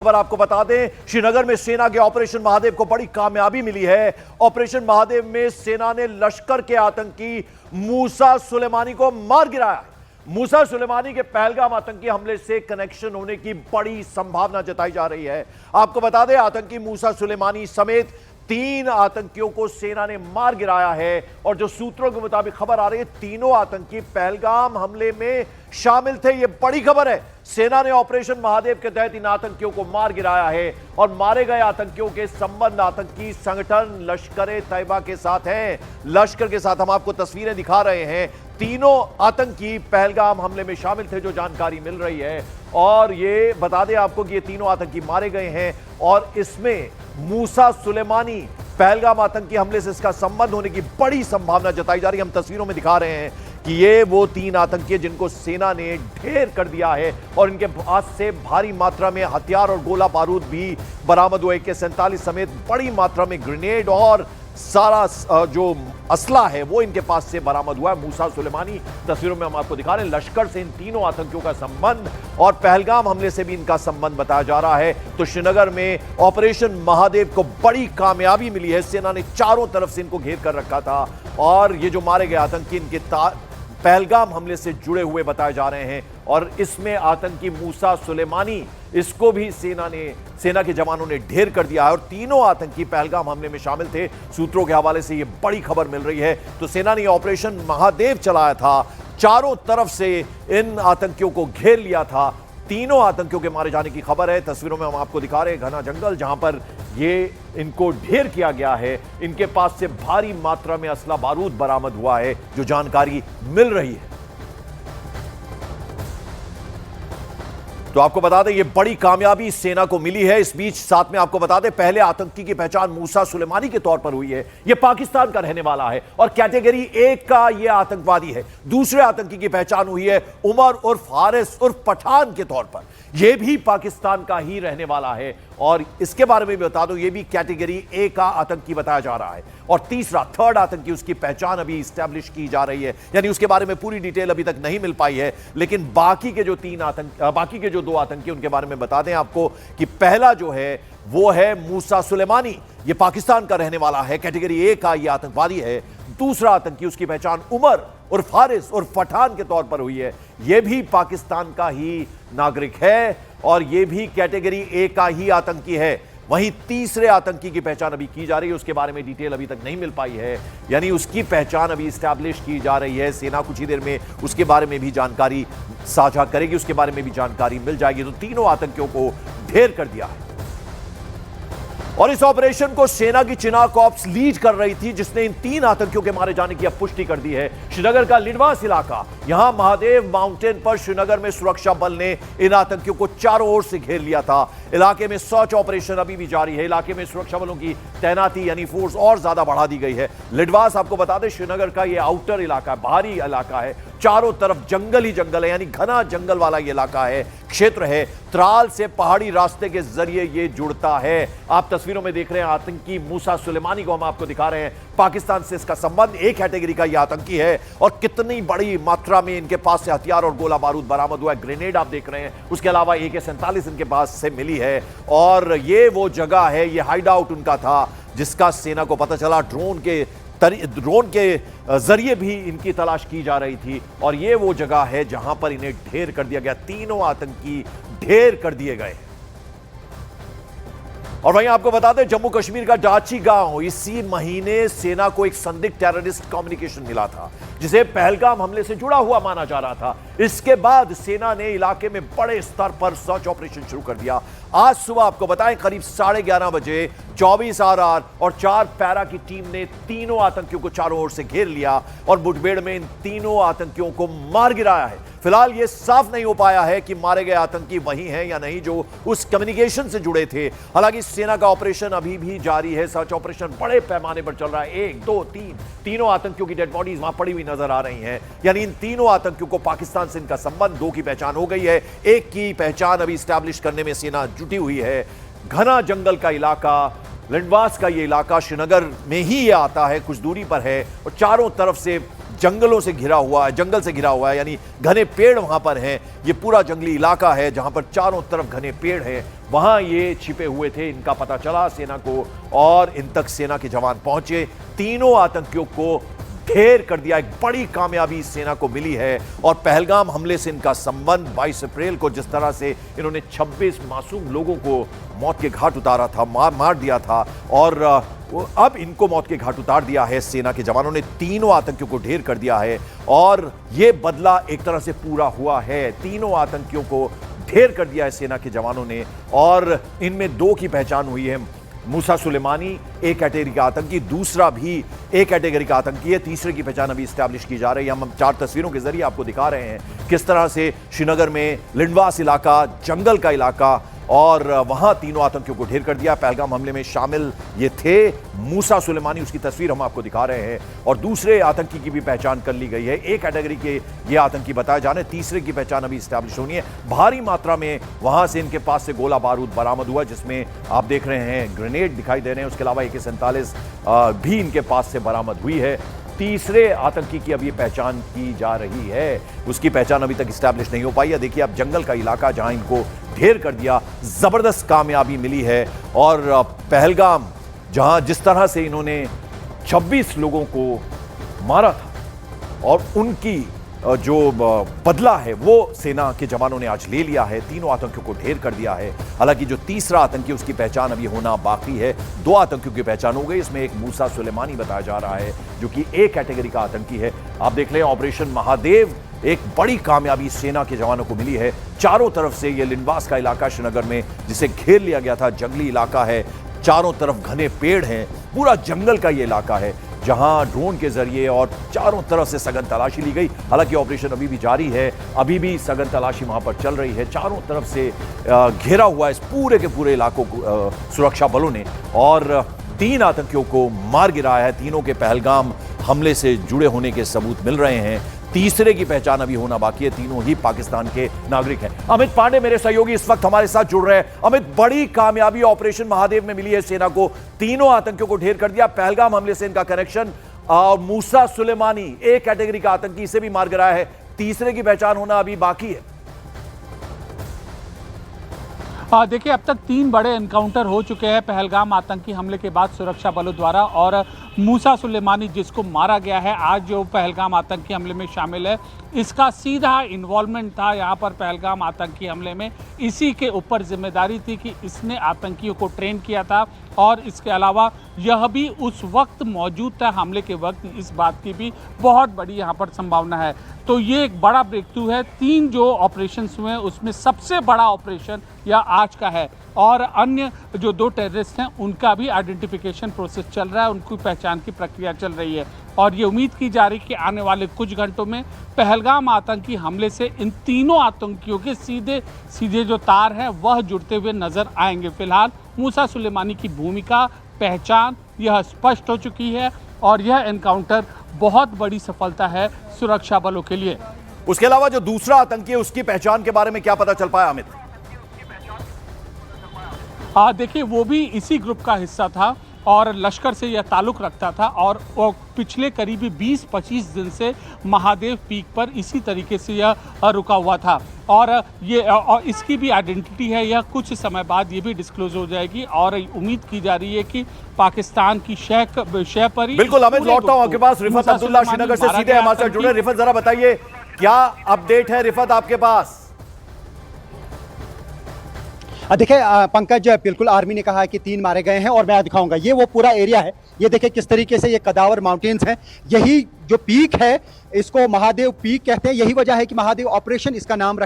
खबर आपको बता दें, श्रीनगर में सेना के ऑपरेशन महादेव को बड़ी कामयाबी मिली है। ऑपरेशन महादेव में सेना ने लश्कर के आतंकी मूसा सुलेमानी को मार गिराया। मूसा सुलेमानी के पहलगाम आतंकी हमले से कनेक्शन होने की बड़ी संभावना जताई जा रही है। आपको बता दें, आतंकी मूसा सुलेमानी समेत 3 आतंकियों को सेना ने मार गिराया है और जो सूत्रों के मुताबिक खबर आ रही है, तीनों आतंकी पहलगाम हमले में शामिल थे। यह बड़ी खबर है। सेना ने ऑपरेशन महादेव के तहत इन आतंकियों को मार गिराया है और मारे गए आतंकियों के संबंध आतंकी संगठन लश्कर तैयबा के साथ हैं। लश्कर के साथ हम आपको तस्वीरें दिखा रहे हैं। तीनों आतंकी पहलगाम हमले में शामिल थे, जो जानकारी मिल रही है। और ये बता दें आपको कि ये तीनों आतंकी मारे गए हैं और इसमें मूसा सुलेमानी पहलगाम आतंकी हमले से इसका संबंध होने की बड़ी संभावना जताई जा रही है। हम तस्वीरों में दिखा रहे हैं कि ये वो 3 आतंकी हैं जिनको सेना ने ढेर कर दिया है और इनके पास से भारी मात्रा में हथियार और गोला बारूद भी बरामद हुए। AK-47 समेत बड़ी मात्रा में ग्रेनेड और सारा जो असला है वो इनके पास से बरामद हुआ है। मूसा सुलेमानी तस्वीरों में हम आपको दिखा रहे हैं। लश्कर से इन तीनों आतंकियों का संबंध और पहलगाम हमले से भी इनका संबंध बताया जा रहा है। तो श्रीनगर में ऑपरेशन महादेव को बड़ी कामयाबी मिली है। सेना ने चारों तरफ से इनको घेर कर रखा था और ये जो मारे गए आतंकी इनके पहलगाम हमले से जुड़े हुए बताए जा रहे हैं। और इसमें आतंकी मूसा सुलेमानी, इसको भी सेना के जवानों ने ढेर कर दिया है और तीनों आतंकी पहलगाम हमले में शामिल थे। सूत्रों के हवाले से यह बड़ी खबर मिल रही है। तो सेना ने ऑपरेशन महादेव चलाया था, चारों तरफ से इन आतंकियों को घेर लिया था। तीनों आतंकियों के मारे जाने की खबर है। तस्वीरों में हम आपको दिखा रहे हैं घना जंगल जहां पर ये इनको ढेर किया गया है। इनके पास से भारी मात्रा में असला बारूद बरामद हुआ है, जो जानकारी मिल रही है। तो आपको बता दें, ये बड़ी कामयाबी सेना को मिली है। इस बीच साथ में आपको बता दें, पहले आतंकी की पहचान मूसा सुलेमानी के तौर पर हुई है। यह पाकिस्तान का रहने वाला है और कैटेगरी 1 का यह आतंकवादी है। दूसरे आतंकी की पहचान हुई है उमर उर्फ हारिस उर्फ पठान के तौर पर। यह भी पाकिस्तान का ही रहने वाला है और इसके बारे में भी बता दूं, यह भी कैटेगरी A का आतंकी बताया जा रहा है। और तीसरा थर्ड आतंकी, उसकी पहचान अभी स्टैब्लिश की जा रही है, यानी उसके बारे में पूरी डिटेल अभी तक नहीं मिल पाई है। लेकिन बाकी के जो 2 आतंकी, उनके बारे में बता दें आपको कि पहला जो है वो है मूसा सुलेमानी। ये पाकिस्तान का रहने वाला है, कैटेगरी A का ये आतंकवादी है। दूसरा आतंकी, उसकी पहचान उमर उर्फ हारिस उर्फ पठान के तौर पर हुई है। यह भी पाकिस्तान का ही नागरिक है और यह भी कैटेगरी A का ही आतंकी है। वहीं तीसरे आतंकी की पहचान अभी की जा रही है, उसके बारे में डिटेल अभी तक नहीं मिल पाई है, यानी उसकी पहचान अभी स्टैब्लिश की जा रही है। सेना कुछ ही देर में उसके बारे में भी जानकारी साझा करेगी, उसके बारे में भी जानकारी मिल जाएगी। तो तीनों आतंकियों को ढेर कर दिया है और इस ऑपरेशन को सेना की चिनार कॉर्प्स लीड कर रही थी, जिसने इन 3 आतंकियों के मारे जाने की अब पुष्टि कर दी है। श्रीनगर का लिडवास इलाका, यहां महादेव माउंटेन पर श्रीनगर में सुरक्षा बल ने इन आतंकियों को चारों ओर से घेर लिया था। इलाके में सर्च ऑपरेशन अभी भी जारी है। इलाके में सुरक्षा बलों की तैनाती यानी फोर्स और ज्यादा बढ़ा दी गई है। लिडवास आपको बता दें, श्रीनगर का यह आउटर इलाका, बाहरी इलाका है। चारों तरफ जंगल ही जंगल है, यानी घना जंगल वाला यह इलाका है, क्षेत्र है। त्राल से पहाड़ी रास्ते के जरिए यह जुड़ता है। आप तस्वीरों में देख रहे हैं आतंकी मूसा सुलेमानी को हम आपको दिखा रहे हैं। पाकिस्तान से इसका संबंध, एक कैटेगरी का यह आतंकी है और कितनी बड़ी मात्रा में इनके पास से हथियार और गोला बारूद बरामद हुआ है। ग्रेनेड आप देख रहे हैं, उसके अलावा AK-47 इनके पास से मिली है। और ये वो जगह है, ये हाइड आउट उनका था, जिसका सेना को पता चला। ड्रोन के जरिए भी इनकी तलाश की जा रही थी और ये वो जगह है जहां पर इन्हें ढेर कर दिया गया। तीनों आतंकी ढेर कर दिए गए। और वहीं आपको बता दें, जम्मू कश्मीर का डाची गांव, इसी महीने सेना को एक संदिग्ध टेररिस्ट कम्युनिकेशन मिला था, जिसे पहलगाम हमले से जुड़ा हुआ माना जा रहा था। इसके बाद सेना ने इलाके में बड़े स्तर पर सर्च ऑपरेशन शुरू कर दिया। आज सुबह आपको बताएं, करीब 11:30 बजे 24 RR और 4 पैरा की टीम ने तीनों आतंकियों को चारों ओर से घेर लिया और मुठभेड़ में इन तीनों आतंकियों को मार गिराया है। फिलहाल यह साफ नहीं हो पाया है कि मारे गए आतंकी वही हैं या नहीं जो उस कम्युनिकेशन से जुड़े थे। हालांकि सेना का ऑपरेशन अभी भी जारी है। सर्च ऑपरेशन बड़े पैमाने पर चल रहा है। 1 2 3 तीनों आतंकियों की डेड बॉडीज वहां पड़ी हुई नजर आ रही हैं। यानी इन तीनों आतंकियों को पाकिस्तान से इनका संबंध, 2 की पहचान हो गई है, 1 की पहचान अभी स्टैब्लिश करने में सेना जुटी हुई है। घना जंगल का इलाका, लिडवास का यह इलाका श्रीनगर में ही ये आता है, कुछ दूरी पर है और चारों तरफ से जंगलों से घिरा हुआ है, जंगल से घिरा हुआ है, यानी घने पेड़ वहां पर हैं। ये पूरा जंगली इलाका है जहां पर चारों तरफ घने पेड़ हैं, वहां ये छिपे हुए थे। इनका पता चला सेना को और इन तक सेना के जवान पहुंचे, तीनों आतंकियों को ढेर कर दिया। एक बड़ी कामयाबी सेना को मिली है और पहलगाम हमले से इनका संबंध 22 अप्रैल को जिस तरह से इन्होंने 26 मासूम लोगों को मौत के घाट उतारा था, मार दिया था, और अब इनको मौत के घाट उतार दिया है सेना के जवानों ने। तीनों आतंकियों को ढेर कर दिया है और यह बदला एक तरह से पूरा हुआ है। तीनों आतंकियों को ढेर कर दिया है सेना के जवानों ने और इनमें 2 की पहचान हुई है। मूसा सुलेमानी ए कैटेगरी का आतंकी, दूसरा भी ए कैटेगरी का आतंकी है। तीसरे की पहचान अभी स्टैब्लिश की जा रही है। हम 4 तस्वीरों के जरिए आपको दिखा रहे हैं किस तरह से श्रीनगर में लिंडवास इलाका, जंगल का इलाका, और वहां तीनों आतंकियों को ढेर कर दिया। पहलगाम हमले में शामिल ये थे मूसा सुलेमानी, उसकी तस्वीर हम आपको दिखा रहे हैं, और दूसरे आतंकी की भी पहचान कर ली गई है। एक कैटेगरी के ये आतंकी बताए जाने, तीसरे की पहचान अभी स्टैब्लिश होनी है। भारी मात्रा में वहां से इनके पास से गोला बारूद बरामद हुआ, जिसमें आप देख रहे हैं ग्रेनेड दिखाई दे रहे हैं। उसके अलावा AK-47 भी इनके पास से बरामद हुई है। तीसरे आतंकी की अभी पहचान की जा रही है, उसकी पहचान अभी तक स्टैब्लिश नहीं हो पाई है। देखिए अब जंगल का इलाका जहां इनको ढेर कर दिया, जबरदस्त कामयाबी मिली है। और पहलगाम जहां जिस तरह से इन्होंने 26 लोगों को मारा था और उनकी जो बदला है वो सेना के जवानों ने आज ले लिया है। तीनों आतंकियों को ढेर कर दिया है। हालांकि जो तीसरा आतंकी उसकी पहचान अभी होना बाकी है। 2 आतंकियों की पहचान हो गई, इसमें एक मूसा सुलेमानी बताया जा रहा है जो कि ए कैटेगरी का आतंकी है। आप देख लें ऑपरेशन महादेव, एक बड़ी कामयाबी सेना के जवानों को मिली है। चारों तरफ से ये लिंडवास का इलाका श्रीनगर में जिसे घेर लिया गया था, जंगली इलाका है, चारों तरफ घने पेड़ हैं, पूरा जंगल का ये इलाका है जहां ड्रोन के जरिए और चारों तरफ से सघन तलाशी ली गई। हालांकि ऑपरेशन अभी भी जारी है, अभी भी सघन तलाशी वहां पर चल रही है। चारों तरफ से घेरा हुआ इस पूरे के पूरे इलाकों को सुरक्षा बलों ने, और 3 आतंकियों को मार गिराया है। तीनों के पहलगाम हमले से जुड़े होने के सबूत मिल रहे हैं। तीसरे की पहचान अभी होना बाकी है। तीनों ही पाकिस्तान के नागरिक हैं। अमित पांडे मेरे सहयोगी इस वक्त हमारे साथ जुड़ रहे हैं। अमित, बड़ी कामयाबी ऑपरेशन महादेव में मिली है सेना को, तीनों आतंकियों को ढेर कर दिया। पहलगाम हमले से इनका कनेक्शन, और मूसा सुलेमानी ए कैटेगरी का आतंकी, इसे भी मार गिराया है। तीसरे की पहचान होना अभी बाकी है। देखिए अब तक 3 बड़े एनकाउंटर हो चुके हैं पहलगाम आतंकी हमले के बाद सुरक्षा बलों द्वारा, और मूसा सुलेमानी जिसको मारा गया है आज जो पहलगाम आतंकी हमले में शामिल है, इसका सीधा इन्वॉल्वमेंट था यहाँ पर पहलगाम आतंकी हमले में। इसी के ऊपर जिम्मेदारी थी कि इसने आतंकियों को ट्रेन किया था, और इसके अलावा यह भी उस वक्त मौजूद था हमले के वक्त, इस बात की भी बहुत बड़ी यहाँ पर संभावना है। तो ये एक बड़ा ब्रेक थ्रू है। 3 जो ऑपरेशंस हुए हैं उसमें सबसे बड़ा ऑपरेशन यह आज का है, और अन्य जो 2 टेररिस्ट हैं उनका भी आइडेंटिफिकेशन प्रोसेस चल रहा है, उनकी पहचान की प्रक्रिया चल रही है। और ये उम्मीद की जा रही है कि आने वाले कुछ घंटों में पहलगाम आतंकी हमले से इन तीनों आतंकियों के सीधे जो तार हैं वह जुड़ते हुए नजर आएंगे। फिलहाल मूसा सुलेमानी की भूमिका, पहचान यह स्पष्ट हो चुकी है, और यह एनकाउंटर बहुत बड़ी सफलता है सुरक्षा बलों के लिए। उसके अलावा जो दूसरा आतंकी है उसकी पहचान के बारे में क्या पता चल पाया अमित? देखिए वो भी इसी ग्रुप का हिस्सा था और लश्कर से यह ताल्लुक़ रखता था, और वो पिछले करीबी 20-25 दिन से महादेव पीक पर इसी तरीके से यह रुका हुआ था। और इसकी भी आइडेंटिटी है, यह कुछ समय बाद ये भी डिस्क्लोज हो जाएगी, और उम्मीद की जा रही है कि पाकिस्तान की शह पर ही। बिल्कुल अमित, लौटता हूं आपके पास। रिफत अब्दुल्ला श्रीनगर से सीधे हमारे साथ जुड़े। रिफत जरा बताइए क्या अपडेट है रिफत आपके पास? देखिए पंकज, बिल्कुल आर्मी ने कहा है कि 3 मारे गए हैं, और मैं दिखाऊंगा ये वो पूरा एरिया है। ये देखिए किस तरीके से ये कदावर माउंटेन्स हैं। यही जो पीक है इसको महादेव पीक कहते हैं। यही वजह है कि महादेव ऑपरेशन इसका नाम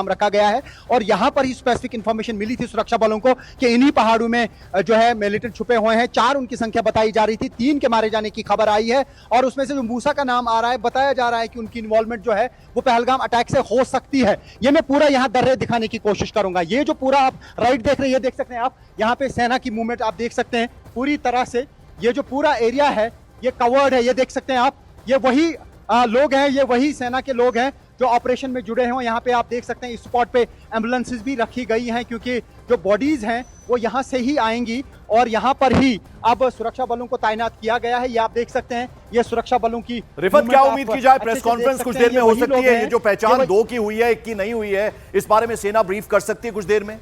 रखा गया है। और यहाँ पर ही स्पेसिफिक इंफॉर्मेशन मिली थी सुरक्षा बलों को कि इन्हीं पहाड़ों में जो है मिलिटेंट छुपे हुए हैं। 4 उनकी संख्या बताई जा रही थी, 3 के मारे जाने की खबर आई है, और उसमें से जो मूसा का नाम आ रहा है, बताया जा रहा है कि उनकी इन्वॉल्वमेंट जो है वो पहलगाम अटैक से हो सकती है। ये मैं पूरा यहाँ दर्रे दिखाने की कोशिश करूंगा। ये जो पूरा आप राइट देख रहे हैं, ये देख सकते हैं आप, यहाँ पे सेना की मूवमेंट आप देख सकते हैं पूरी तरह से। ये जो पूरा एरिया है ये कवर्ड है, ये देख सकते हैं आप। ये वही लोग हैं, ये वही सेना के लोग हैं जो ऑपरेशन में जुड़े हैं। यहाँ पे आप देख सकते हैं इस स्पॉट पे एम्बुलेंसेस भी रखी गई हैं, क्योंकि जो बॉडीज हैं वो यहाँ से ही आएंगी और यहाँ पर ही अब सुरक्षा बलों को तैनात किया गया है। ये आप देख सकते हैं, ये सुरक्षा बलों की रिफत, क्या movement उम्मीद आप की जाए? अच्छे प्रेस से देख कॉन्फ्रेंस सकते कुछ हैं, देर में हो वही सकती लोग है। हैं। ये जो पहचान ये 2 की हुई है, 1 की नहीं हुई है, इस बारे में सेना ब्रीफ कर सकती है कुछ देर में?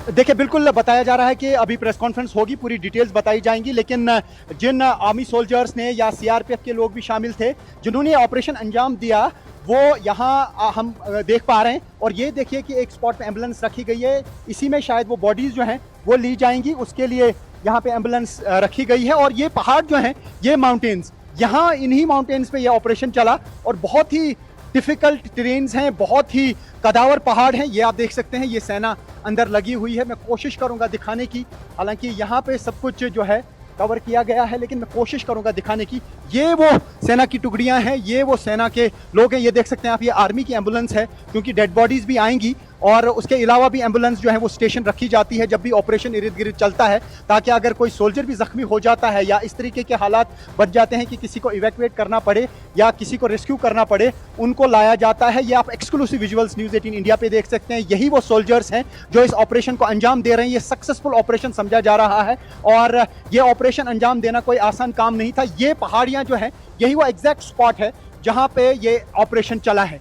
देखिए, बिल्कुल बताया जा रहा है कि अभी प्रेस कॉन्फ्रेंस होगी, पूरी डिटेल्स बताई जाएंगी, लेकिन जिन आर्मी सोल्जर्स ने या सीआरपीएफ के लोग भी शामिल थे जिन्होंने ऑपरेशन अंजाम दिया, वो यहाँ हम देख पा रहे हैं। और ये देखिए कि एक स्पॉट पे एम्बुलेंस रखी गई है, इसी में शायद वो बॉडीज जो हैं वो ली जाएंगी, उसके लिए यहाँ पे एम्बुलेंस रखी गई है। और ये पहाड़ जो हैं, ये माउंटेन्स, यहाँ इन्हीं माउंटेन्स पे ये ऑपरेशन चला और बहुत ही डिफिकल्ट टेरेन्स हैं, बहुत ही कदावर पहाड़ हैं। ये आप देख सकते हैं, ये सेना अंदर लगी हुई है। मैं कोशिश करूंगा दिखाने की, हालांकि यहाँ पे सब कुछ जो है कवर किया गया है, लेकिन मैं कोशिश करूंगा दिखाने की। ये वो सेना की टुकड़ियां हैं, ये वो सेना के लोग हैं। ये देख सकते हैं आप, ये आर्मी की एम्बुलेंस है, क्योंकि डेड बॉडीज भी आएंगी और उसके अलावा भी एम्बुलेंस जो है वो स्टेशन रखी जाती है जब भी ऑपरेशन इर्द गिर्द चलता है, ताकि अगर कोई सोल्जर भी जख्मी हो जाता है या इस तरीके के हालात बच जाते हैं कि किसी को इवैक्यूएट करना पड़े या किसी को रेस्क्यू करना पड़े, उनको लाया जाता है। ये आप एक्सक्लूसिव विजुअल्स न्यूज़ 18 इंडिया पे देख सकते हैं। यही वो सोल्जर्स हैं जो इस ऑपरेशन को अंजाम दे रहे हैं। ये सक्सेसफुल ऑपरेशन समझा जा रहा है और ये ऑपरेशन अंजाम देना कोई आसान काम नहीं था। ये पहाड़ियाँ जो है, यही वो एग्जैक्ट स्पॉट है जहाँ पे ये ऑपरेशन चला है।